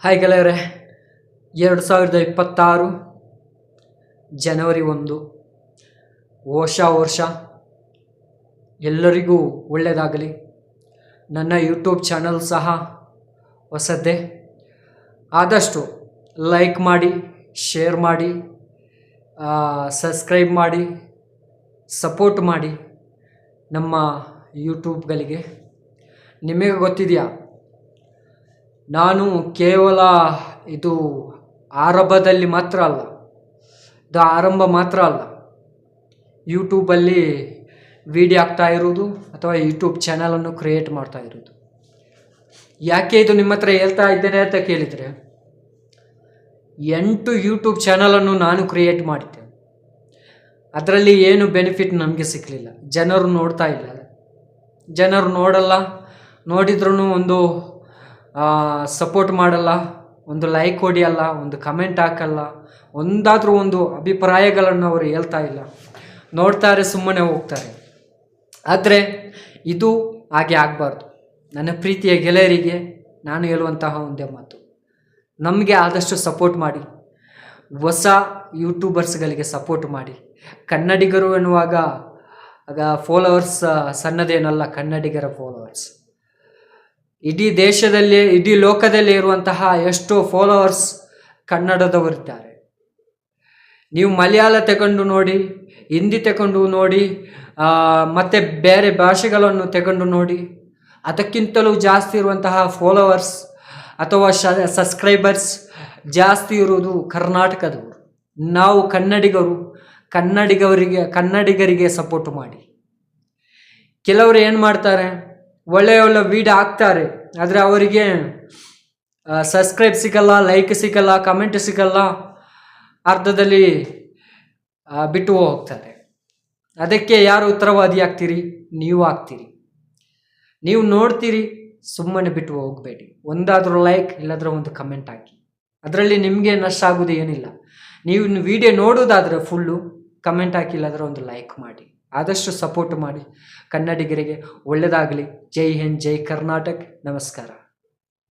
Hi ಗೆಳೆಯರೆ, 2026 ಜನವರಿ 1 ಹೊಸ ವರ್ಷ ಎಲ್ಲರಿಗೂ ಒಳ್ಳೆಯದಾಗಲಿ. ನನ್ನ ಯೂಟ್ಯೂಬ್ ಚಾನಲ್ ಸಹ ಹೊಸದ್ದೇ. ಆದಷ್ಟು ಲೈಕ್ ಮಾಡಿ, ಶೇರ್ ಮಾಡಿ, ಸಬ್ಸ್ಕ್ರೈಬ್ ಮಾಡಿ, ಸಪೋರ್ಟ್ ಮಾಡಿ ನಮ್ಮ ಯೂಟ್ಯೂಬ್ಗಳಿಗೆ. ನಿಮಗೆ ಗೊತ್ತಿದೆಯಾ, ನಾನು ಕೇವಲ ಇದು ಆರಂಭದಲ್ಲಿ ಮಾತ್ರ ಅಲ್ಲ, ಇದು ಆರಂಭ ಮಾತ್ರ ಅಲ್ಲ, ಯೂಟ್ಯೂಬಲ್ಲಿ ವಿಡಿಯೋ ಹಾಕ್ತಾ ಇರೋದು ಅಥವಾ ಯೂಟ್ಯೂಬ್ ಚಾನಲನ್ನು ಕ್ರಿಯೇಟ್ ಮಾಡ್ತಾ ಇರೋದು. ಯಾಕೆ ಇದು ನಿಮ್ಮ ಹತ್ರ ಹೇಳ್ತಾ ಇದ್ದೇನೆ ಅಂತ ಕೇಳಿದರೆ, 8 ಯೂಟ್ಯೂಬ್ ಚಾನಲನ್ನು ನಾನು ಕ್ರಿಯೇಟ್ ಮಾಡಿದ್ದೆ. ಅದರಲ್ಲಿ ಏನು ಬೆನಿಫಿಟ್ ನಮಗೆ ಸಿಕ್ಕಲಿಲ್ಲ. ಜನರು ನೋಡ್ತಾ ಇಲ್ಲ, ಜನರು ನೋಡಲ್ಲ, ನೋಡಿದ್ರೂ ಒಂದು ಸಪೋರ್ಟ್ ಮಾಡಲ್ಲ, ಒಂದು ಲೈಕ್ ಹೊಡಿಯಲ್ಲ, ಒಂದು ಕಮೆಂಟ್ ಹಾಕಲ್ಲ, ಒಂದಾದರೂ ಒಂದು ಅಭಿಪ್ರಾಯಗಳನ್ನು ಅವರು ಹೇಳ್ತಾ ಇಲ್ಲ. ನೋಡ್ತಾರೆ, ಸುಮ್ಮನೆ ಹೋಗ್ತಾರೆ. ಆದರೆ ಇದು ಹಾಗೆ ಆಗಬಾರ್ದು. ನನ್ನ ಪ್ರೀತಿಯ ಗೆಳೆಯರಿಗೆ ನಾನು ಹೇಳುವಂತಹ ಒಂದೇ ಮಾತು, ನಮಗೆ ಆದಷ್ಟು ಸಪೋರ್ಟ್ ಮಾಡಿ, ಹೊಸ ಯೂಟ್ಯೂಬರ್ಸ್ಗಳಿಗೆ ಸಪೋರ್ಟ್ ಮಾಡಿ. ಕನ್ನಡಿಗರು ಎನ್ನುವಾಗ ಫಾಲೋವರ್ಸ್ ಸಣ್ಣದೇನಲ್ಲ, ಕನ್ನಡಿಗರ ಫಾಲೋವರ್ಸ್ ಇಡೀ ದೇಶದಲ್ಲಿ, ಇಡೀ ಲೋಕದಲ್ಲಿ ಇರುವಂತಹ ಎಷ್ಟೋ ಫಾಲೋವರ್ಸ್ ಕನ್ನಡದವರಿದ್ದಾರೆ. ನೀವು ಮಲಯಾಳ ತಗೊಂಡು ನೋಡಿ, ಹಿಂದಿ ತಗೊಂಡು ನೋಡಿ, ಮತ್ತು ಬೇರೆ ಭಾಷೆಗಳನ್ನು ತಗೊಂಡು ನೋಡಿ, ಅದಕ್ಕಿಂತಲೂ ಜಾಸ್ತಿ ಇರುವಂತಹ ಫಾಲೋವರ್ಸ್ ಅಥವಾ ಸಬ್ಸ್ಕ್ರೈಬರ್ಸ್ ಜಾಸ್ತಿ ಇರುವುದು ಕರ್ನಾಟಕದವರು. ನಾವು ಕನ್ನಡಿಗರಿಗೆ ಸಪೋರ್ಟ್ ಮಾಡಿ. ಕೆಲವರು ಏನು ಮಾಡ್ತಾರೆ, ಒಳ್ಳೆಯ ವಿಡಿಯೋ ಹಾಕ್ತಾರೆ, ಆದರೆ ಅವರಿಗೆ ಸಬ್ಸ್ಕ್ರೈಬ್ ಸಿಗಲ್ಲ, ಲೈಕ್ ಸಿಗಲ್ಲ, ಕಮೆಂಟ್ ಸಿಗಲ್ಲ, ಅರ್ಧದಲ್ಲಿ ಬಿಟ್ಟು ಹೋಗ್ತಾರೆ. ಅದಕ್ಕೆ ಯಾರು ಉತ್ತರವಾದಿ ಆಗ್ತೀರಿ? ನೀವು ಆಗ್ತೀರಿ. ನೀವು ನೋಡ್ತೀರಿ, ಸುಮ್ಮನೆ ಬಿಟ್ಟು ಹೋಗಬೇಡಿ. ಒಂದಾದರೂ ಲೈಕ್ ಇಲ್ಲಾಂದ್ರೆ ಒಂದು ಕಮೆಂಟ್ ಹಾಕಿ. ಅದರಲ್ಲಿ ನಿಮಗೆ ನಷ್ಟ ಆಗೋದು ಏನಿಲ್ಲ. ನೀವು ವಿಡಿಯೋ ನೋಡೋದಾದರೆ ಫುಲ್ಲು ಕಮೆಂಟ್ ಹಾಕಿ, ಇಲ್ಲಾಂದ್ರೆ ಒಂದು ಲೈಕ್ ಮಾಡಿ. ಆದಷ್ಟು ಸಪೋರ್ಟ್ ಮಾಡಿ. ಕನ್ನಡಿಗರಿಗೆ ಒಳ್ಳೆಯದಾಗಲಿ. ಜೈ ಹಿಂದ್, ಜೈ ಕರ್ನಾಟಕ. ನಮಸ್ಕಾರ.